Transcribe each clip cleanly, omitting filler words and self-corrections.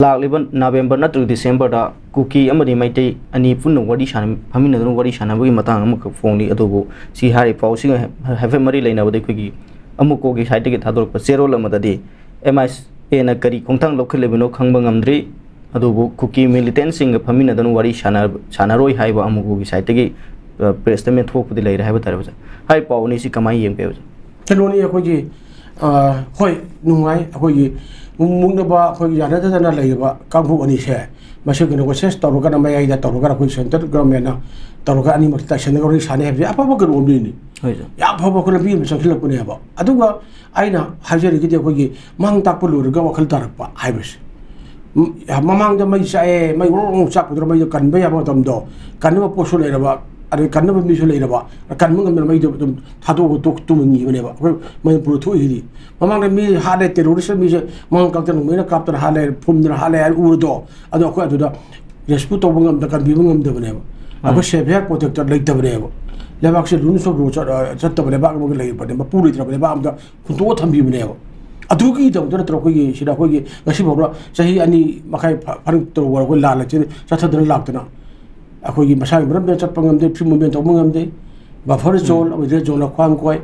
ꯂꯥꯛꯂꯤꯕ ꯅꯕꯦꯝꯕꯔ ꯅꯠꯇ꯭ꯔꯒ ꯗꯤꯁꯦꯝꯕꯔꯗ ꯀꯨꯀꯤ ꯑꯃꯗꯤ ꯃꯩꯇꯩ ꯑꯅꯤ ꯄꯨꯟꯅ ꯋꯥꯔꯤ ꯐꯝꯃꯤꯟꯅꯗꯨꯅ ꯋꯥꯔꯤ ꯁꯥꯟꯅꯕꯒꯤ ꯃꯇꯥꯡ ꯑꯃꯈꯛ ꯐꯣꯡꯂꯤ ꯑꯗꯨꯕꯨ ꯁꯤ ꯍꯥꯏꯔꯤꯕ ꯄꯥꯎꯁꯤꯒ ꯍꯥꯏꯐꯦꯠ ꯃꯔꯤ ꯂꯩꯅꯕꯗ ꯑꯩꯈꯣꯏꯒꯤ ꯑꯃꯨꯛꯀꯣꯒꯤ ꯁꯥꯏꯠꯇꯒꯤ ꯊꯥꯗꯣꯔꯛꯄ ꯆꯦꯔꯣꯜ ꯑꯃꯗꯗꯤ MISAꯅ ꯀꯔꯤ ꯈꯣꯡꯊꯥꯡ ꯂꯧꯈꯠꯂꯤꯕꯅꯣ ꯈꯪꯕ ꯉꯝꯗ꯭ꯔꯤ ꯑꯗꯨꯕꯨ ꯀꯨꯀꯤ ꯃꯤꯂꯤꯇꯦꯟꯁꯤꯡꯒ ꯐꯝꯃꯤꯟꯅꯗꯨꯅ ꯋꯥꯔꯤ ꯁꯥꯟꯅꯔꯣꯏ ꯍꯥꯏꯕ ꯑꯃꯨꯛꯀꯣꯒꯤ ꯁꯥꯏꯠꯇꯒꯤ ꯄ꯭ꯔꯦꯁ ꯁ꯭ꯇꯦꯠꯃꯦꯟ ꯊꯣꯛꯄꯗꯤ ꯂꯩꯔꯦ ꯍꯥꯏꯕ ꯇꯥꯔꯦ ꯑꯣꯖꯥ ꯍꯥꯏ ꯄꯥꯎ ꯑꯅꯤꯁꯤ ꯀꯃꯥꯏꯅ ꯌꯦꯡꯕꯤ ꯑꯣꯖꯥ ꯀꯩꯅꯣꯅꯤ ꯑꯩꯈꯣꯏꯒꯤ ꯍꯣꯏ ꯅꯨꯡꯉꯥꯏ ꯑꯩꯈꯣꯏꯒꯤ ꯃꯨꯛꯅꯕ ꯑꯩꯈꯣꯏꯒꯤ ꯌꯥꯅꯗꯗꯅ ꯂꯩꯔꯤꯕ ꯀꯥꯡꯕꯨ ꯑꯅꯤꯁꯦ ꯃꯁꯤ ꯀꯩꯅꯣ ꯁꯦꯁ ꯇꯧꯔꯒꯅ ꯃꯌꯥꯏꯗ ꯇꯧꯔꯒꯅ ꯑꯩꯈꯣꯏ ꯁꯦꯟꯇ꯭ꯔꯦꯜ ꯒꯚꯔꯟꯃꯦꯟꯠꯅ ꯇꯧꯔꯒ ꯑꯅꯤꯃꯛ ꯇꯥꯏꯁꯟꯅꯒ ꯋꯥꯔꯤ ꯁꯥꯟꯅꯩ ꯍꯥꯏꯕꯁꯤ ꯑꯐꯕ ꯀꯩꯅꯣ ꯑꯃꯅꯤ ꯌꯥꯝ ꯐꯕ ꯑꯩꯈꯣꯏ ꯂꯝꯕꯤ ꯑꯃ ꯆꯪꯁꯤꯜꯂꯛꯄꯅꯦꯕ ꯑꯗꯨꯒ ꯑꯩꯅ ꯍꯥꯏꯖꯔꯤꯒꯤꯗꯤ ꯑꯩꯈꯣꯏꯒꯤ ꯃꯥꯡ ꯇꯥꯛꯄ ꯂꯣꯏꯔꯒ ꯋꯥꯈꯜ ꯇꯥꯔꯛꯄ ꯍꯥꯏꯕꯁꯤ ꯃꯃꯥꯡꯗ ꯃꯩ ꯆꯥꯛꯑꯦ ꯃꯩ ꯋꯣꯡ ꯆꯥꯛꯄꯗꯨꯅ ꯃꯩꯗꯣ ꯀꯟꯕ ꯌꯥꯕ ꯃꯇꯝꯗꯣ ꯀꯟꯅꯕ ꯄꯣꯠꯁꯨ ꯂꯩꯔꯕ ꯑꯗꯩ ꯀꯟꯅꯕ ꯃꯤꯁꯨ ꯂꯩꯔꯕ ꯀꯟꯕ ꯉꯝꯗꯅ ꯃꯩꯗꯣ ꯑꯗꯨꯝ ꯊꯥꯗꯣꯛꯑꯒ ꯇꯨꯝꯃꯤꯕꯅꯦꯕ ꯑꯩꯈꯣꯏ ꯃꯅꯤꯄꯨꯔꯗ ꯊꯣꯛꯏꯁꯤꯗꯤ ꯃꯃꯥꯡꯗ ꯃꯤ ꯍꯥꯠꯂꯦ ꯇꯦꯔꯣꯔꯤꯁ ꯃꯤꯁꯦ ꯃꯉꯥꯡ ꯀꯛꯇꯅ ꯃꯣꯏꯅ ꯀꯥꯞꯇꯅ ꯍꯥꯠꯂꯦ ꯐꯨꯝꯗꯅ ꯍꯥꯠꯂꯦ ꯍꯥꯏꯅ ꯎꯔꯗꯣ ꯑꯗꯣ ꯑꯩꯈꯣꯏ ꯑꯗꯨꯗ ꯔꯦꯁꯀ꯭ꯌꯨ ꯇꯧꯕ ꯉꯝꯗ ꯀꯟꯕꯤꯕ ꯉꯝꯗꯕꯅꯦꯕ ꯑꯩꯈꯣꯏ ꯁꯦꯚꯤꯌꯔ ꯄ꯭ꯔꯣꯇꯦꯛꯇꯔ ꯂꯩꯇꯕꯅꯦꯕ ꯂꯩꯕꯥꯛꯁꯦ ꯔꯨꯜꯁ ꯑꯣꯐ ꯔꯣ ꯆꯠꯇꯕ ꯂꯩꯕꯥꯛ ꯑꯃꯒ ꯂꯩꯕꯅꯦ ꯃꯄꯨ ꯂꯩꯇ꯭ꯔꯕ ꯂꯩꯕꯥꯛ ꯑꯃꯗ ꯍꯨꯟꯇꯣꯛꯑ ꯊꯝꯕꯤꯕꯅꯦꯕ ꯑꯗꯨꯒꯤꯗꯃꯛꯇ ꯅꯠꯇ꯭ꯔꯣ ꯑꯩꯈꯣꯏꯒꯤ ꯁꯤꯗ ꯑꯩꯈꯣꯏꯒꯤ ꯉꯁꯤ ꯐꯥꯎꯕ ꯆꯍꯤ 2 ꯃꯈꯥꯏ ꯐꯔꯛ ꯇꯧꯕ ꯑꯩꯈꯣꯏ ꯂꯥꯜꯂ ꯆꯠꯊꯗꯅ ꯂꯥꯛꯇꯅ ꯑꯩꯈꯣꯏꯒꯤ ꯃꯁꯥꯒꯤ ꯃꯔꯝꯗ ꯆꯠꯄ ꯉꯝꯗꯦ ꯐ꯭ꯔꯤ ꯃꯨꯚꯃꯦꯟ ꯇꯧꯕ ꯉꯝꯗꯦ ꯕꯐꯔ ꯖꯣꯟ ꯑꯃꯗꯤ ꯖꯣꯟꯅ ꯈ꯭ꯋꯥꯡ ꯀꯣꯏ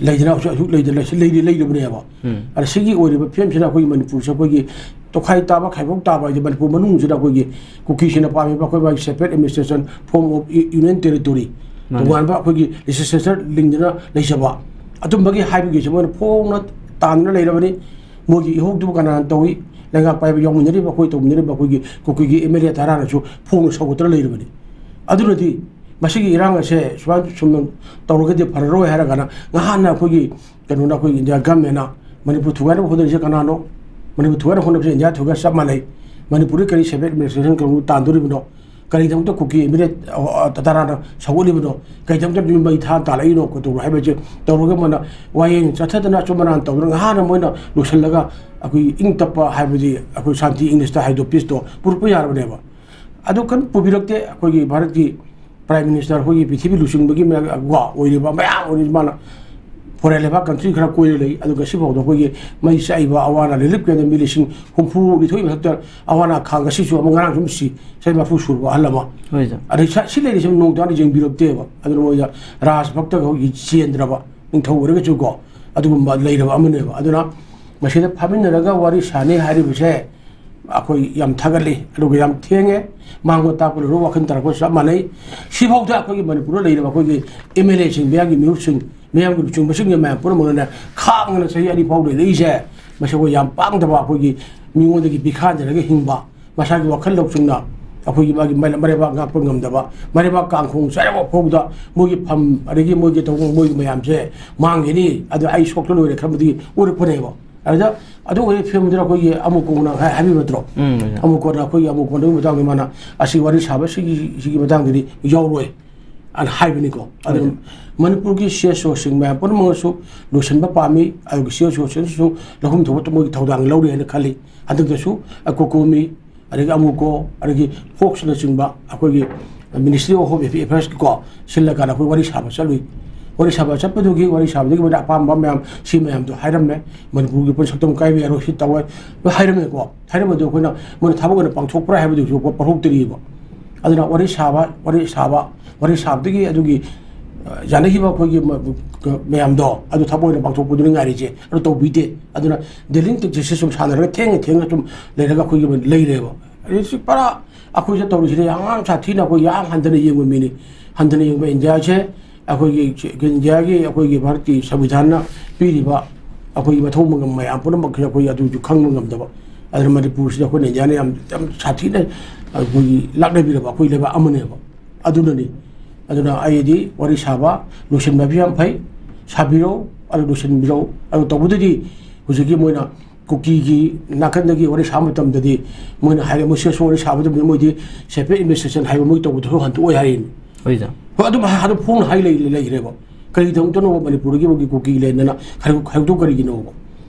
ꯂꯩꯗꯅ ꯑꯁꯨꯛ ꯂꯩꯗꯅ ꯂꯩꯔꯕꯅꯦꯕ ꯑꯗ ꯁꯤꯒꯤ ꯑꯣꯏꯔꯤꯕ ꯐꯤꯕꯝꯁꯤꯗ ꯑꯩꯈꯣꯏꯒꯤ ꯃꯅꯤꯄꯨꯔꯁꯦ ꯑꯩꯈꯣꯏꯒꯤ ꯇꯣꯈꯥꯏ ꯇꯥꯕ ꯈꯥꯏꯕꯣꯛ ꯇꯥꯕ ꯍꯥꯏꯗꯤ ꯃꯅꯤꯄꯨꯔ ꯃꯅꯨꯡꯁꯤꯗ ꯑꯩꯈꯣꯏꯒꯤ ꯀꯨꯀꯤꯁꯤꯅ ꯄꯥꯝꯃꯤꯕ ꯑꯩꯈꯣꯏ ꯃꯥꯒꯤ separate administration form of union territory ꯇꯣꯉꯥꯟꯕ ꯑꯩꯈꯣꯏꯒꯤ ꯂꯦꯖꯤꯁꯂꯦꯆꯔ ꯂꯤꯡꯗꯅ ꯂꯩꯖꯕ ꯑꯗꯨꯝꯕꯒꯤ ꯍꯥꯏꯕꯒꯤꯁꯦ ꯃꯣꯏꯅ ꯐꯣꯡꯅ ꯇꯥꯟꯗꯨꯅ ꯂꯩꯔꯕꯅꯤ ꯃꯣꯏꯒꯤ ꯏꯍꯧꯗꯨꯕꯨ ꯀꯅꯥꯅ ꯇꯧꯏ ꯂꯩꯉꯥꯛ ꯄꯥꯏꯕ ꯌꯥꯎꯃꯤꯟꯅꯔꯤꯕ ꯑꯩꯈꯣꯏ ꯇꯧꯃꯤꯟꯅꯔꯤꯕ ꯑꯩꯈꯣꯏꯒꯤ ꯀꯨꯀꯤꯒꯤ MLA ꯇꯔꯥꯅꯁꯨ ꯐꯣꯡꯅ ꯁꯧꯒꯠꯇꯅ ꯂꯩꯔꯕꯅꯤ ꯑꯗꯨꯅꯗꯤ ꯃꯁꯤꯒꯤ ꯏꯔꯥꯡ ꯑꯁꯦ ꯁꯨꯝꯅ ꯇꯧꯔꯒꯗꯤ ꯐꯔꯔꯣꯏ ꯍꯥꯏꯔꯒꯅ ꯉꯍꯥꯟꯅ ꯑꯩꯈꯣꯏꯒꯤ ꯀꯩꯅꯣꯅ ꯑꯩꯈꯣꯏꯒꯤ ꯏꯟꯗꯤꯌꯥ ꯒꯚꯔꯟꯃꯦꯟꯠꯅ ꯃꯅꯤꯄꯨꯔ ꯊꯨꯒꯥꯏꯅꯕ ꯍꯣꯠꯅꯔꯤꯁꯦ ꯀꯅꯥꯅꯣ ꯃꯅꯤꯄꯨꯔ ꯊꯨꯒꯥꯏꯅꯕ ꯍꯣꯠꯅꯕꯁꯦ ꯏꯟꯗꯤꯌꯥ ꯊꯨꯒꯥꯏ ꯆꯞ ꯃꯥꯟꯅꯩ ꯃꯅꯤꯄꯨꯔꯗ ꯀꯔꯤ ꯁꯦꯄꯔꯦꯠ ꯑꯦꯗꯃꯤꯅꯤꯁꯇ꯭ꯔꯦꯁꯟ ꯀꯩꯅꯣ ꯇꯥꯟꯗꯣꯔꯤꯕꯅꯣ ꯀꯔꯤꯗꯃꯛꯇ ꯀꯨꯀꯤ MLA ꯇꯔꯥꯅ ꯁꯧꯒꯠꯂꯤꯕꯅꯣ ꯀꯔꯤꯗꯃꯛꯇ ꯃꯩ ꯊꯥ ꯇꯥꯜꯂꯛꯏꯅꯣ ꯀꯩꯗꯧꯕ ꯍꯥꯏꯕꯁꯦ ꯇꯧꯔꯒ ꯃꯣꯏꯅ ꯋꯥꯌꯦꯜ ꯆꯠꯊꯗꯅ ꯑꯆꯨꯝ ꯑꯔꯥꯟ ꯇꯧꯗꯅ ꯉꯍꯥꯟꯅ ꯃꯣꯏꯅ ꯂꯣꯏꯁꯤꯜꯂꯒ ꯑꯩꯈꯣꯏꯒꯤ ꯏꯪ ꯇꯞꯄ ꯍꯥꯏꯕꯗꯤ ꯑꯩꯈꯣꯏ ꯁꯥꯟꯇꯤ ꯏꯪꯂꯤꯁꯇ ꯍꯥꯏꯗꯣ ꯄꯤꯁꯇꯣ ꯄꯨꯔꯛꯄ ꯌꯥꯔꯕꯅꯦꯕ ꯑꯗꯨ ꯀꯟꯅ ꯄꯨꯕꯤꯔꯛꯇꯦ ꯑꯩꯈꯣꯏꯒꯤ ꯚꯥꯔꯠꯀꯤ ꯄ꯭ꯔꯥꯏꯝ ꯃꯤꯅꯤꯁꯇꯔ ꯑꯩꯈꯣꯏꯒ ꯄ꯭ꯔꯤꯊꯤꯕꯤ ꯂꯨꯆꯤꯡꯕꯒꯤ ꯑꯣꯏꯔꯤꯕ ꯃꯌꯥꯝ ꯑꯣꯏꯔꯤꯕ ꯃꯥꯅ ꯐꯣꯔꯦꯟ ꯂꯩꯕꯥꯛ ꯀꯟꯇ꯭ꯔꯤ ꯈꯔ ꯀꯣꯏꯔ ꯂꯩ ꯑꯗꯨꯒ ꯉꯁꯤꯐꯥꯎꯗ ꯑꯩꯈꯣꯏꯒꯤ ꯃꯩ ꯆꯥꯛꯏꯕ ꯑꯋꯥ ꯑꯅꯥ ꯔꯤꯂꯤꯐ ꯀꯦꯝꯞ ꯃꯤ 60,000 ꯃꯊꯛꯇ ꯑꯋꯥ ꯑꯅꯥ ꯈꯥꯡ ꯉꯁꯤꯁꯨ ꯑꯃ ꯉꯔꯥꯡ ꯁꯨꯝ ꯁꯤ ꯆꯍꯤ 40 ꯁꯨꯔꯕ ꯑꯍꯜ ꯑꯃ ꯑꯗꯩ ꯁꯤ ꯂꯩꯔꯤꯁꯦ ꯅꯣꯡꯇꯥꯅ ꯌꯦꯡꯕꯤꯔꯛꯇꯦꯕ ꯑꯗꯨꯅ ꯃꯣꯏꯗ ꯔꯥꯖ ꯚꯛꯇꯒ ꯑꯩꯈꯣꯏꯒꯤ ꯆꯦꯟꯗ꯭ꯔꯕ ꯅꯤꯡꯊꯧ ꯑꯣꯏꯔꯒꯁꯨ ꯀꯣ ꯑꯗꯨꯒꯨꯝꯕ ꯂꯩꯔꯕ ꯑꯃꯅꯦꯕ ꯑꯗꯨꯅ ꯃꯁꯤꯗ ꯐꯝꯃꯤꯟꯅꯔꯒ ꯋꯥꯔꯤ ꯁꯥꯟꯅꯩ ꯍꯥꯏꯔꯤꯕꯁꯦ ꯑꯩꯈꯣꯏ ꯌꯥꯝ ꯊꯥꯒꯠꯂꯤ ꯑꯗꯨꯒ ꯌꯥꯝ ꯊꯦꯡꯉꯦ ꯃꯥꯡꯕ ꯇꯥꯛꯄ ꯂꯣꯏꯔꯒ ꯋꯥꯈꯜ ꯇꯥꯔꯛꯄ ꯆꯞ ꯃꯥꯟꯅꯩ ꯁꯤꯐꯥꯎꯗ ꯑꯩꯈꯣꯏꯒꯤ ꯃꯅꯤꯄꯨꯔꯗ ꯂꯩꯔꯤꯕ ꯑꯩꯈꯣꯏꯒꯤ MLAꯁꯤꯡ ꯃꯌꯥꯝꯒꯤ ꯃꯤꯍꯨꯠꯁꯤꯡ ꯃꯌꯥꯝꯒꯤ ꯂꯨꯆꯤꯡꯕꯁꯤꯡꯒꯤ ꯃꯌꯥꯝ ꯄꯨꯝꯅꯃꯛꯅ ꯈꯥꯡꯗꯅ ꯆꯍꯤ 2 ꯐꯥꯎ ꯂꯩꯔꯛꯏꯁꯦ ꯃꯁꯤ ꯑꯩꯈꯣꯏ ꯌꯥꯝ ꯄꯥꯡꯗꯕ ꯑꯩꯈꯣꯏꯒꯤ ꯃꯤꯉꯣꯟꯗꯒꯤ ꯕꯤꯈꯥꯟꯖꯔꯒ ꯍꯤꯡꯕ ꯃꯁꯥꯒꯤ ꯋꯥꯈꯜ ꯂꯧꯁꯤꯡꯅ ꯑꯩꯈꯣꯏꯒꯤ ꯃꯥꯒꯤ ꯃꯔꯩꯕꯥꯛ ꯉꯥꯛꯄ ꯉꯝꯗꯕ ꯃꯔꯩꯕꯥꯛ ꯀꯥꯡꯈꯣꯡ ꯆꯥꯏꯔꯕ ꯐꯥꯎꯕꯗ ꯃꯣꯏꯒꯤ ꯐꯝ ꯑꯗꯒꯤ ꯃꯣꯏꯒꯤ ꯇꯧꯕ ꯃꯣꯏꯒꯤ ꯃꯌꯥꯝꯁꯦ ꯃꯥꯡꯒꯅꯤ ꯑꯗꯨ ꯑꯩ ꯁꯣꯛꯇ ꯂꯣꯏꯔꯦ ꯈꯟꯕꯗꯒꯤ ꯑꯣꯏꯔꯛꯄꯅꯦꯕ ꯑꯗꯨꯗ ꯑꯗꯨ ꯑꯣꯏ ꯐꯤꯂꯝꯗꯨꯅ ꯑꯩꯈꯣꯏꯒꯤ ꯑꯃꯨꯛꯀꯣꯅ ꯍꯥꯏꯕꯤꯕ ꯅꯠꯇ꯭ꯔꯣ ꯑꯃꯨꯛꯀꯣꯅ ꯑꯩꯈꯣꯏꯒꯤ ꯑꯃꯨꯛꯀꯣꯅꯒꯤ ꯃꯇꯥꯡꯗ ꯃꯥꯅ ꯑꯁꯤ ꯋꯥꯔꯤ ꯁꯥꯕ ꯁꯤꯒꯤ ꯃꯇꯥꯡꯗꯗꯤ ꯌꯥꯎꯔꯣꯏ ꯑꯅ ꯍꯥꯏꯕꯅꯤꯀꯣ ꯑꯗꯨꯅ ꯃꯅꯤꯄꯨꯔꯒꯤ CSOꯁꯤꯡ ꯃꯌꯥꯝ ꯄꯨꯝꯅꯃꯛꯁꯨ ꯂꯣꯏꯁꯤꯟꯕ ꯄꯥꯝꯃꯤ ꯑꯗꯨꯒ CSOꯁꯤꯡꯁꯨ ꯂꯧꯐꯝ ꯊꯣꯛꯄ ꯃꯣꯏꯒꯤ ꯊꯧꯗꯥꯡ ꯂꯧꯔꯤ ꯍꯥꯏꯅ ꯈꯜꯂꯤ ꯍꯟꯗꯛꯇꯁꯨ ꯀꯣꯀꯣꯃꯤ ꯑꯗꯒꯤ ꯑꯃꯨꯛꯀꯣ ꯑꯗꯒꯤ ꯐꯣꯛꯁꯅꯆꯤꯡꯕ ꯑꯩꯈꯣꯏꯒꯤ ꯃꯤꯅꯤꯁꯇ꯭ꯔꯤ ꯑꯣꯐ ꯍꯣꯝ ꯑꯦꯐꯤꯌꯔꯁꯀꯤꯀꯣ ꯁꯤꯜꯂꯀꯥꯟꯗ ꯑꯩꯈꯣꯏ ꯋꯥꯔꯤ ꯁꯥꯕ ꯆꯠꯂꯨꯏ ꯋꯥꯔꯤ ꯁꯥꯕ ꯆꯠꯄꯗꯨꯒꯤ ꯋꯥꯔꯤ ꯁꯥꯕꯗꯒꯤ ꯃꯣꯏꯅ ꯑꯄꯥꯝꯕ ꯃꯌꯥꯝ ꯁꯤ ꯃꯌꯥꯝꯗꯣ ꯍꯥꯏꯔꯝꯃꯦ ꯃꯅꯤꯄꯨꯔꯒꯤ ꯄꯨꯟꯁꯤ ꯁꯛꯇꯝ ꯀꯥꯏꯕ ꯌꯥꯔꯣꯏ ꯁꯤ ꯇꯧꯋꯦ ꯂꯣꯏ ꯍꯥꯏꯔꯝꯃꯦꯀꯣ ꯍꯥꯏꯔꯝꯕꯗꯨ ꯑꯩꯈꯣꯏꯅ ꯃꯣꯏꯅ ꯊꯕꯛ ꯑꯣꯏꯅ ꯄꯥꯡꯊꯣꯛꯄ꯭ꯔꯥ ꯍꯥꯏꯕꯗꯨꯁꯨ ꯄꯥꯡꯊꯣꯛꯇ꯭ꯔꯤꯕ ꯑꯗꯨꯅ ꯋꯥꯔꯤ ꯁꯥꯕꯗꯒꯤ ꯑꯗꯨꯒꯤ ꯌꯥꯅꯈꯤꯕ ꯑꯩꯈꯣꯏꯒꯤ ꯃꯌꯥꯝꯗꯣ ꯑꯗꯨ ꯊꯕꯛ ꯑꯣꯏꯅ ꯄꯥꯡꯊꯣꯛꯄꯗꯨꯅ ꯉꯥꯏꯔꯤꯁꯦ ꯑꯗꯨ ꯇꯧꯕꯤꯗꯦ ꯑꯗꯨꯅ ꯗꯤꯂꯤꯡ ꯇꯦꯛꯁꯦꯁꯁꯦ ꯁꯨꯝ ꯁꯥꯟꯅꯔꯒ ꯊꯦꯡꯅ ꯁꯨꯝ ꯂꯩꯔꯒ ꯑꯩꯈꯣꯏꯒꯤ ꯂꯩꯔꯦꯕ ꯁꯤ ꯄꯨꯔꯥ ꯑꯩꯈꯣꯏꯁꯦ ꯇꯧꯔꯤꯁꯤꯗ ꯌꯥꯝ ꯁꯥꯊꯤꯅ ꯑꯩꯈꯣꯏ ꯌꯥꯝ ꯍꯟꯊꯅ ꯌꯦꯡꯕ ꯃꯤꯅꯤ ꯍꯟꯊꯅ ꯌꯦꯡꯕ ꯏꯟꯗꯤꯌꯥꯁꯦ ꯑꯩꯈꯣꯏꯒꯤ ꯏꯟꯗꯤꯌꯥꯒꯤ ꯑꯩꯈꯣꯏꯒꯤ ꯚꯥꯔꯠꯀꯤ ꯁꯪꯕꯤꯙꯥꯟꯅ ꯄꯤꯔꯤꯕ ꯑꯩꯈꯣꯏꯒꯤ ꯃꯊꯧ ꯃꯉꯝ ꯃꯌꯥꯝ ꯄꯨꯝꯅꯃꯛꯁꯦ ꯑꯩꯈꯣꯏ ꯑꯗꯨꯁꯨ ꯈꯪꯕ ꯉꯝꯗꯕ ꯑꯗꯨꯅ ꯃꯅꯤꯄꯨꯔꯁꯤꯗ ꯑꯩꯈꯣꯏꯅ ꯏꯟꯗꯤꯌꯥꯅ ꯌꯥꯝ ꯁꯥꯊꯤꯅ ꯑꯩꯈꯣꯏꯒꯤ ꯂꯥꯛꯅꯕꯤꯔꯕ ꯑꯩꯈꯣꯏ ꯂꯩꯕꯥꯛ ꯑꯃꯅꯦꯕ ꯑꯗꯨꯅꯅꯤ ꯑꯗꯨꯅ ꯑꯩꯗꯤ ꯋꯥꯔꯤ ꯁꯥꯕ ꯂꯣꯏꯁꯤꯟꯕꯁꯨ ꯌꯥꯝ ꯐꯩ ꯁꯥꯕꯤꯔꯧ ꯑꯗꯨ ꯂꯣꯏꯁꯤꯟꯕꯤꯔꯧ ꯑꯗꯨ ꯇꯧꯕꯗꯗꯤ ꯍꯧꯖꯤꯛꯀꯤ ꯃꯣꯏꯅ ꯀꯨꯀꯤꯒꯤ ꯅꯥꯀꯟꯗꯒꯤ ꯋꯥꯔꯤ ꯁꯥꯕ ꯃꯇꯝꯗꯗꯤ ꯃꯣꯏꯅ ꯍꯥꯏꯔꯦ ꯃꯣꯏ ꯁꯦꯁ ꯋꯥꯔꯤ ꯁꯥꯕꯗ ꯃꯣꯏꯗꯤ ꯁꯦꯄꯔꯦꯠ ꯑꯦꯗꯃꯤꯅꯤꯁꯇ꯭ꯔꯦꯁꯟ ꯍꯥꯏꯕ ꯃꯣꯏ ꯇꯧꯕꯗꯨꯁꯨ ꯍꯟꯇꯣꯛꯑꯣꯏ ꯍꯥꯏꯔꯤꯅꯤ ꯍꯣꯏ ꯑꯗꯨꯝ ꯐꯣꯡꯅ ꯍꯥꯏ ꯂꯩꯈ꯭ꯔꯦꯕ ꯀꯔꯤꯗꯃꯛꯇꯅꯣ ꯃꯅꯤꯄꯨꯔꯒꯤ ꯀꯨꯀꯤ ꯂꯩꯗꯅ ꯈꯥꯏꯗꯣꯛ ꯀꯔꯤꯒꯤꯅꯣꯕ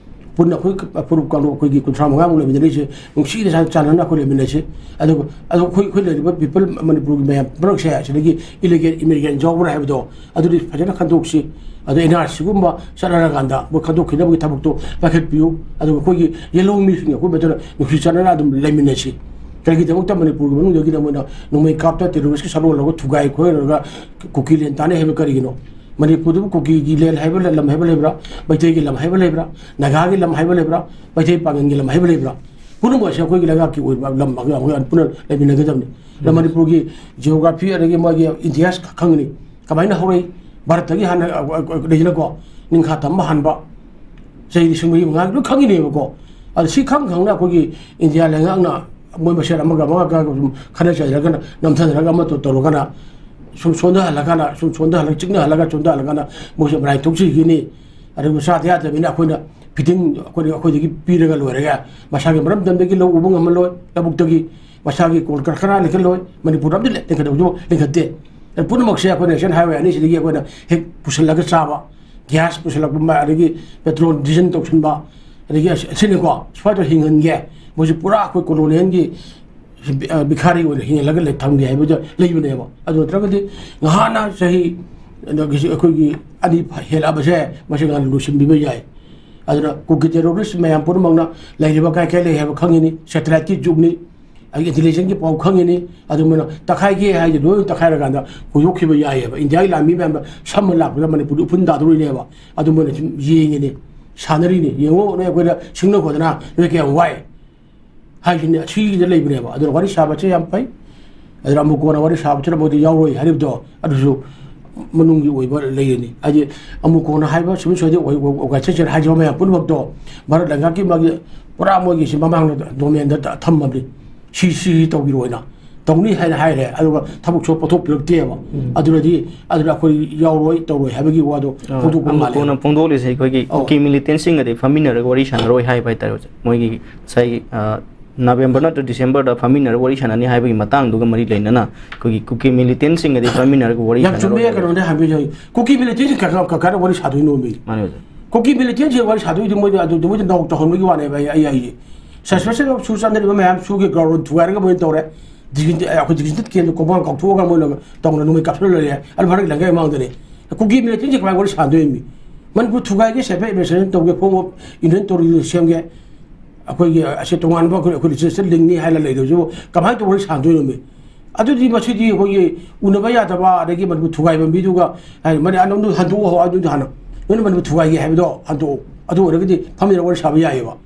ꯄꯨꯟꯅ ꯑꯩꯈꯣꯏ ꯐꯨꯔꯨꯞ ꯀꯥꯡꯂꯨꯞ ꯑꯩꯈꯣꯏꯒꯤ 35ꯃꯨꯛ ꯂꯩꯃꯤꯟꯅꯔꯤꯁꯦ ꯅꯨꯡꯁꯤꯅ ꯆꯥꯟꯅꯅ ꯑꯩꯈꯣꯏ ꯂꯩꯃꯤꯟꯅꯁꯤ ꯑꯗꯨꯒ ꯑꯩꯈꯣꯏ ꯂꯩꯔꯤꯕ ꯄꯤꯄꯜ ꯃꯅꯤꯄꯨꯔꯒꯤ ꯃꯌꯥꯝ ꯄꯨꯝꯅꯃꯛꯁꯦ ꯑꯁꯤꯗꯒꯤ ꯏꯂꯤꯒꯦꯟ ꯏꯃꯤꯒ꯭ꯔꯦꯟ ꯌꯥꯎꯕ꯭ꯔꯥ ꯍꯥꯏꯕꯗꯣ ꯑꯗꯨꯗꯤ ꯐꯖꯅ ꯈꯟꯗꯣꯛꯁꯤ ꯑꯗꯣ NRCꯒꯨꯝꯕ ꯆꯠꯅꯔꯀꯥꯟꯗ ꯃꯣꯏ ꯈꯟꯗꯣꯛꯈꯤꯅꯕꯒꯤ ꯊꯕꯛꯇꯣ ꯄꯥꯏꯈꯠꯄꯤꯌꯨ ꯑꯗꯨꯒ ꯑꯩꯈꯣꯏꯒꯤ ꯌꯦꯜꯂꯣꯡ ꯃꯤꯁꯤꯡ ꯑꯩꯈꯣꯏ ꯃꯗꯨꯅ ꯅꯨꯡꯁꯤ ꯆꯥꯟꯅꯅ ꯑꯗꯨꯝ ꯂꯩꯃꯤꯟꯅꯁꯤ ꯀꯔꯤꯒꯤꯗꯃꯛꯇ ꯃꯅꯤꯄꯨꯔꯒꯤ ꯃꯅꯨꯡꯗꯒꯤꯗ ꯃꯣꯏꯅ ꯅꯣꯡꯃꯩ ꯀꯥꯞꯇ ꯇꯦꯔꯣꯔꯤꯁꯀꯤ ꯁꯥꯂꯣꯟ ꯊꯨꯒꯥꯏ ꯈꯣꯏꯔꯒ ꯀꯨꯀꯤ ꯂꯦꯟ ꯇꯥꯟꯅꯩ ꯍꯥꯏꯕ ꯀꯔꯤꯒꯤꯅꯣ ꯃꯅꯤꯄꯨꯔꯗꯕꯨ ꯀꯨꯀꯤꯒꯤ ꯂꯦꯟ ꯍꯥꯏꯕ ꯂꯝ ꯍꯥꯏꯕ ꯂꯩꯕ꯭ꯔꯥ ꯃꯩꯇꯩꯒꯤ ꯂꯝ ꯍꯥꯏꯕ ꯂꯩꯕ꯭ꯔꯥ ꯅꯥꯒꯥꯒꯤ ꯂꯝ ꯍꯥꯏꯕ ꯂꯩꯕ꯭ꯔꯥ ꯃꯩꯇꯩ ꯄꯥꯡꯒꯟꯒꯤ ꯂꯝ ꯍꯥꯏꯕ ꯂꯩꯕ꯭ꯔꯥ ꯄꯨꯝꯅꯃꯛ ꯑꯁꯤ ꯑꯩꯈꯣꯏꯒꯤ ꯂꯩꯉꯥꯛꯀꯤ ꯑꯣꯏꯕ ꯂꯝ ꯑꯩꯈꯣꯏ ꯄꯨꯟꯅ ꯂꯩꯃꯤꯟꯅꯒꯗꯕꯅꯤ ꯃꯅꯤꯄꯨꯔꯒꯤ ꯖꯤꯑꯣꯒ꯭ꯔꯥꯐꯤ ꯑꯗꯒꯤ ꯃꯣꯏꯒꯤ ꯏꯇꯤꯍꯥꯁ ꯈꯪꯒꯅꯤ ꯀꯃꯥꯏꯅ ꯍꯧꯔꯛꯏ ꯚꯥꯔꯠꯇꯒꯤ ꯍꯥꯟꯅ ꯂꯩꯖꯅꯀꯣ ꯅꯤꯡꯈꯥ ꯇꯝꯕ ꯍꯥꯟꯕ ꯆꯍꯤ 15,000 ꯂꯣꯏ ꯈꯪꯉꯤꯅꯦꯕꯀꯣ ꯑꯗꯣ ꯁꯤ ꯈꯪꯅ ꯑꯩꯈꯣꯏꯒꯤ ꯏꯟꯗꯤꯌꯥ ꯂꯩꯉꯥꯛꯅ ꯃꯣꯏ ꯃꯁꯦꯟ ꯑꯃꯒ ꯁꯨꯝ ꯈꯟꯅ ꯆꯩꯔꯒꯅ ꯅꯝꯊꯅꯔꯒ ꯑꯃ ꯇꯧꯔꯒꯅ ꯁꯨꯝ ꯁꯣꯟꯊꯍꯜꯂꯒꯅ ꯁꯨꯝ ꯁꯣꯟꯊꯍꯜꯂꯒ ꯆꯤꯛꯅꯍꯜꯂꯒ ꯆꯣꯟꯊꯍꯜꯂꯒꯅ ꯃꯣꯏꯁꯨ ꯃꯔꯥꯏ ꯊꯣꯛꯆꯈꯤꯅꯤ ꯑꯗꯨꯒ ꯆꯥꯗ ꯌꯥꯗꯕꯅꯤꯅ ꯑꯩꯈꯣꯏꯅ ꯐꯤꯇꯤꯡ ꯑꯩꯈꯣꯏꯗꯒꯤ ꯄꯤꯔꯒ ꯂꯣꯏꯔꯒ ꯃꯁꯥꯒꯤ ꯃꯔꯝꯗꯝꯗꯒꯤ ꯂꯧ ꯎꯕ ꯉꯝꯍꯜꯂꯣꯏ ꯂꯧꯕꯨꯛꯇꯒꯤ ꯃꯁꯥꯒꯤ ꯀꯣꯜ ꯀꯔꯈꯥꯅ ꯂꯤꯡꯈꯠꯂꯣꯏ ꯃꯅꯤꯄꯨꯔ ꯑꯃꯗꯤ ꯂꯤꯡꯈꯠꯇꯕꯁꯨ ꯂꯤꯡꯈꯠꯇꯦ ꯄꯨꯝꯅꯃꯛꯁꯦ ꯑꯩꯈꯣꯏ ꯅꯦꯁꯅꯦꯜ ꯍꯥꯏꯋꯦ ꯑꯅꯤꯁꯤꯗꯒꯤ ꯑꯩꯈꯣꯏꯅ ꯍꯦꯛ ꯄꯨꯁꯤꯜꯂꯒ ꯆꯥꯕ ꯒ꯭ꯌꯥꯁ ꯄꯨꯁꯤꯜꯂꯛꯄ ꯑꯗꯒꯤ ꯄꯦꯇ꯭ꯔꯣꯜ ꯗꯤꯖꯜ ꯇꯧꯁꯤꯟꯕ ꯑꯗꯒꯤ ꯑꯁꯤꯅꯤꯀꯣ ꯁ꯭ꯋꯥꯏꯗ ꯍꯤꯡꯍꯟꯒꯦ ꯃꯣꯏꯁꯨ ꯄꯨꯔꯥ ꯑꯩꯈꯣꯏ ꯀꯣꯂꯣꯅꯤꯌꯦꯜꯒꯤ ꯕꯤꯈꯥꯔꯤ ꯑꯣꯏꯅ ꯍꯤꯡꯍꯜꯂꯒ ꯊꯝꯒꯦ ꯍꯥꯏꯕꯗ ꯂꯩꯕꯅꯦꯕ ꯑꯗꯨ ꯅꯠꯇ꯭ꯔꯒꯗꯤ ꯉꯍꯥꯟꯅ ꯆꯍꯤ ꯑꯩꯈꯣꯏꯒꯤ ꯑꯅꯤ ꯍꯦꯜꯂꯛꯑꯕꯁꯦ ꯃꯁꯤ ꯉꯥꯟꯅ ꯂꯣꯏꯁꯤꯟꯕꯤꯕ ꯌꯥꯏ ꯑꯗꯨꯅ ꯀꯨꯀꯤ ꯇꯦꯔꯣꯔꯤꯁ ꯃꯌꯥꯝ ꯄꯨꯝꯅꯃꯛꯅ ꯂꯩꯔꯤꯕ ꯀꯥꯏ ꯂꯩ ꯍꯥꯏꯕ ꯈꯪꯉꯤꯅꯤ ꯁꯦꯇꯦꯂꯥꯏꯠꯀꯤ ꯖꯨꯒꯅꯤ ꯏꯟꯇꯦꯂꯤꯖꯦꯟꯁꯀꯤ ꯄꯥꯎ ꯈꯪꯉꯤꯅꯤ ꯑꯗꯨꯃꯥꯏꯅ ꯇꯛꯈꯥꯏꯒꯦ ꯍꯥꯏꯁꯦ ꯂꯣꯏꯅ ꯇꯛꯈꯥꯏꯔꯀꯥꯟꯗ ꯍꯨꯟꯗꯣꯛꯈꯤꯕ ꯌꯥꯏꯑꯕ ꯏꯟꯗꯤꯌꯥꯒꯤ ꯂꯥꯟꯃꯤ ꯃꯌꯥꯝꯗ ꯁꯝꯃ ꯂꯥꯛꯄꯗ ꯃꯅꯤꯄꯨꯔꯗ ꯎꯐꯨꯟ ꯇꯥꯗꯣꯔꯤꯅꯦꯕ ꯑꯗꯨ ꯃꯣꯏꯅ ꯁꯨꯝ ꯌꯦꯡꯉꯤꯅꯤ ꯁꯥꯟꯅꯔꯤꯅꯤ ꯌꯦꯡꯉꯣ ꯅꯣꯏ ꯑꯩꯈꯣꯏꯗ ꯁꯤꯡꯅ ꯈꯣꯠꯇꯅ ꯅꯣꯏ ꯀꯌꯥꯝ ꯋꯥꯏ 하이진이 시기가 레이브네요. 아들 와리 샤바체 얌파이. 아들 아무 거나 와리 샤바체라 모두 야로이 하리부터 아주 문웅기 오이버 레이니. 아지 아무 거나 하이버 지금 저기 오가체체 하지오면 뿐벅도 말을 랭각기 막이 보라 뭐기 심마망 노면다 탐마비 시시 떡이로 이나. 동리 하이래. 아주 타북 저 포토 벽대요. 아들이 아들 아코이 야로이 떡로이 하베기 와도 포도 공말에. 거나 봉도리세 거기 기 밀리텐싱의 파미너가 와리 샤너로이 하이바이 따로 뭐기 사이 November not to December the famine revolution and having matang do mari lainana cookie militant sing the famine revolution yang chumbe ka ronde hambe joy cookie militant ka wari sadu no mi cookie militant je wari sadu mo do mo no to hono gi wane ba ai suspension of susan de ma am su ge ground to ga mo to re digin ko digin ke ko ban ka to ga mo lo to no mi kapsul le al bharak la ga ma de cookie militant je ka wari sadu mi man bu tu ga ge se be se to ge ko inventory sem ge ꯑꯩꯈꯣꯏꯒꯤ ꯑꯁꯤ ꯇꯣꯉꯥꯟꯕ ꯑꯩꯈꯣꯏ ꯔꯤꯁꯔꯁꯇ ꯂꯤꯡꯅꯤ ꯍꯥꯏꯅ ꯂꯩꯔꯁꯨ ꯀꯃꯥꯏꯅ ꯇꯧꯔꯒ ꯁꯥꯟꯗꯣꯏꯅꯣ ꯑꯗꯨꯗꯤ ꯃꯁꯤꯗꯤ ꯑꯩꯈꯣꯏꯒꯤ ꯎꯅꯕ ꯌꯥꯗꯕ ꯑꯗꯒꯤ ꯃꯅꯤꯄꯨꯔ ꯊꯨꯒꯥꯏꯕ ꯃꯤꯗꯨꯒ ꯃꯅꯤ ꯑꯅꯧꯗꯨ ꯍꯟꯗꯣꯛꯑꯣ ꯑꯗꯨꯗꯤ ꯍꯥꯟꯅ ꯅꯣꯏꯅ ꯃꯅꯤꯄꯨꯔ ꯊꯨꯒꯥꯏꯒꯦ ꯍꯥꯏꯕꯗꯣ ꯍꯟꯗꯣꯛꯑꯣ ꯑꯗꯨ ꯑꯣꯏꯔꯒꯗꯤ ꯐꯝꯃꯤꯟꯅ ꯋꯥꯔꯤ ꯁꯥꯕ ꯌꯥꯏꯑꯕ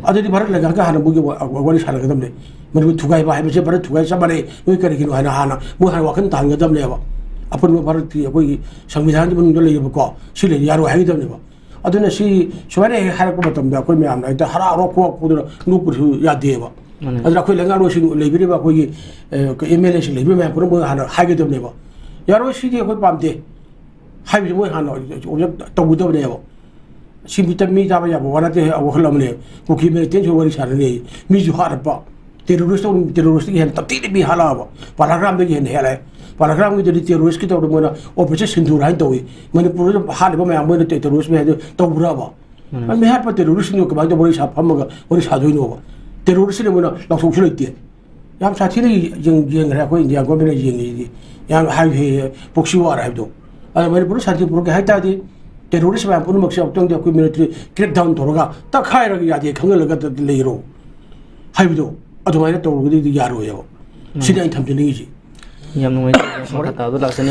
ꯑꯗꯨꯗꯤ ꯚꯥꯔꯠ ꯂꯩꯉꯥꯛꯀ ꯍꯥꯟꯅ ꯃꯣꯏꯒꯤ ꯋꯥꯔꯤ ꯁꯥꯟꯅꯒꯗꯕꯅꯤ ꯃꯅꯤꯄꯨꯔ ꯊꯨꯒꯥꯏꯕ ꯍꯥꯏꯕꯁꯦ ꯚꯥꯔꯠ ꯊꯨꯒꯥꯏ ꯆꯞ ꯃꯥꯟꯅꯩ ꯅꯣꯏ ꯀꯔꯤꯒꯤꯅꯣ ꯍꯥꯟꯅ ꯃꯣꯏ ꯍꯥꯟꯅ ꯋꯥꯈꯜ ꯇꯥꯍꯟꯒꯗꯕꯅꯦꯕ ꯑꯄꯨꯟꯕ ꯚꯥꯔꯠꯀꯤ ꯑꯩꯈꯣꯏꯒꯤ ꯁꯪꯕꯤꯙꯥꯟꯒꯤ ꯃꯅꯨꯡꯗ ꯂꯩꯔꯤꯕꯀꯣ ꯁꯤ ꯂꯩ ꯌꯥꯔꯣꯏ ꯍꯥꯏꯒꯗꯕꯅꯦꯕ ꯑꯗꯨꯅ ꯁꯤ ꯁꯨꯃꯥꯏꯅ ꯍꯦꯛ ꯍꯥꯏꯔꯛꯄ ꯃꯇꯝꯗ ꯑꯩꯈꯣꯏ ꯃꯌꯥꯝꯅ ꯍꯦꯛꯇ ꯍꯔꯥꯎ ꯈꯣꯛꯄꯗꯨꯅ ꯅꯣꯛꯄꯁꯨ ꯌꯥꯗꯦꯕ ꯑꯗꯨꯅ ꯑꯩꯈꯣꯏ ꯂꯩꯉꯥꯛꯂꯣꯏꯁꯤꯡ ꯂꯩꯕꯤꯔꯤꯕ ꯑꯩꯈꯣꯏꯒꯤ MLAꯁꯤꯡ ꯂꯩꯕꯤꯕ ꯃꯌꯥꯝ ꯄꯨꯝꯅꯃꯛ ꯍꯥꯟꯅ ꯍꯥꯏꯒꯗꯕꯅꯦꯕ ꯌꯥꯔꯣꯏ ꯁꯤꯗꯤ ꯑꯩꯈꯣꯏ ꯄꯥꯝꯗꯦ ꯍꯥꯏꯕꯁꯤ ꯃꯣꯏ ꯍꯥꯟꯅ ꯑꯣꯕꯖꯦꯛ ꯇꯧꯒꯗꯕꯅꯦꯕ ꯁꯤ ꯃꯤ ꯆꯥꯕ ꯌꯥꯕ ꯋꯥ ꯅꯠꯇꯦ ꯋꯥꯈꯜ ꯑꯃꯅꯦ ꯀꯨꯀꯤ ꯃꯤꯂꯤꯇꯦꯟꯁꯨ ꯋꯥꯔꯤ ꯁꯥꯟꯅꯅꯤ ꯃꯤꯁꯨ ꯍꯥꯠꯂꯛꯄ ꯇꯦꯔꯣꯔꯤꯁꯇꯒꯤ ꯍꯦꯟꯅ ꯇꯞꯇꯤꯗꯤ ꯃꯤ ꯍꯥꯠꯂꯛꯑꯕ ꯄꯥꯔꯥꯒ꯭ꯔꯥꯝꯗꯒꯤ ꯍꯦꯟꯅ ꯍꯦꯜꯂꯦ ꯄꯥꯔꯥꯒ꯭ꯔꯥꯝꯒꯤꯗꯗꯤ ꯇꯦꯔꯣꯔꯤꯁꯀꯤ ꯇꯧꯗ ꯃꯣꯏꯅ ꯑꯣꯄꯔꯦꯁꯟ ꯁꯤꯟꯗꯨꯔ ꯍꯥꯏꯅ ꯇꯧꯏ ꯃꯅꯤꯄꯨꯔꯗ ꯍꯥꯠꯂꯤꯕ ꯃꯌꯥꯝ ꯃꯣꯏꯅ ꯇꯦꯔꯣꯔꯤꯁ ꯃꯌꯥꯝꯗꯨ ꯇꯧꯕ꯭ꯔꯕ ꯃꯤ ꯍꯥꯠꯄ ꯇꯦꯔꯣꯔꯤꯁꯁꯤꯡꯗꯨ ꯀꯃꯥꯏꯅ ꯇꯧꯕ ꯋꯥꯔꯤ ꯐꯝꯃꯒ ꯋꯥꯔꯤ ꯁꯥꯗꯣꯏꯅꯣꯕ ꯇꯦꯔꯣꯔꯤꯁꯁꯤꯅ ꯃꯣꯏꯅ ꯂꯥꯎꯊꯣꯛꯁꯨ ꯂꯩꯇꯦ ꯌꯥꯝ ꯁꯥꯊꯤꯅ ꯌꯦꯡꯈ꯭ꯔꯦ ꯑꯩꯈꯣꯏ ꯏꯟꯗꯤꯌꯥ ꯒꯣꯔꯃꯦꯟꯅ ꯌꯦꯡꯉꯤꯁꯤꯗꯤ ꯌꯥꯝ ꯍꯥꯏ ꯄꯣꯛꯁꯤ ꯋꯥꯔ ꯍꯥꯏꯕꯗꯣ ꯑꯗ ꯃꯅꯤꯄꯨꯔꯗ ꯁꯥꯟꯇꯤ ꯄꯨꯔꯛꯀꯦ ꯍꯥꯏ ꯇꯥꯔꯗꯤ ꯇꯦꯔꯣꯔꯤꯁ ꯃꯌꯥꯝ ꯄꯨꯝꯅꯃꯛꯁꯦ ꯑꯃꯨꯛꯇꯪꯗꯤ ꯑꯩꯈꯣꯏ ꯃꯤꯂꯤꯇꯔꯤ ꯀ꯭ꯔꯦꯛ ꯗꯥꯎꯟ ꯇꯧꯔꯒ ꯇꯛꯈꯥꯏꯔꯒ ꯌꯥꯗꯦ ꯈꯪꯍꯜꯂꯒ ꯂꯩꯔꯣ ꯍꯥꯏꯕꯗꯣ ꯑꯗꯨꯃꯥꯏꯅ ꯇꯧꯔꯒꯗꯤ ꯌꯥꯔꯣꯏꯑꯕ ꯁꯤꯗꯤ ꯑꯩ ꯊꯝꯖꯅꯤꯡꯉꯤꯁꯤ ꯌꯥꯝ ꯅꯨꯡꯉꯥꯏꯖꯔꯦ ꯃꯈꯥ ꯇꯥꯕꯗ ꯂꯥꯛꯆꯅꯤ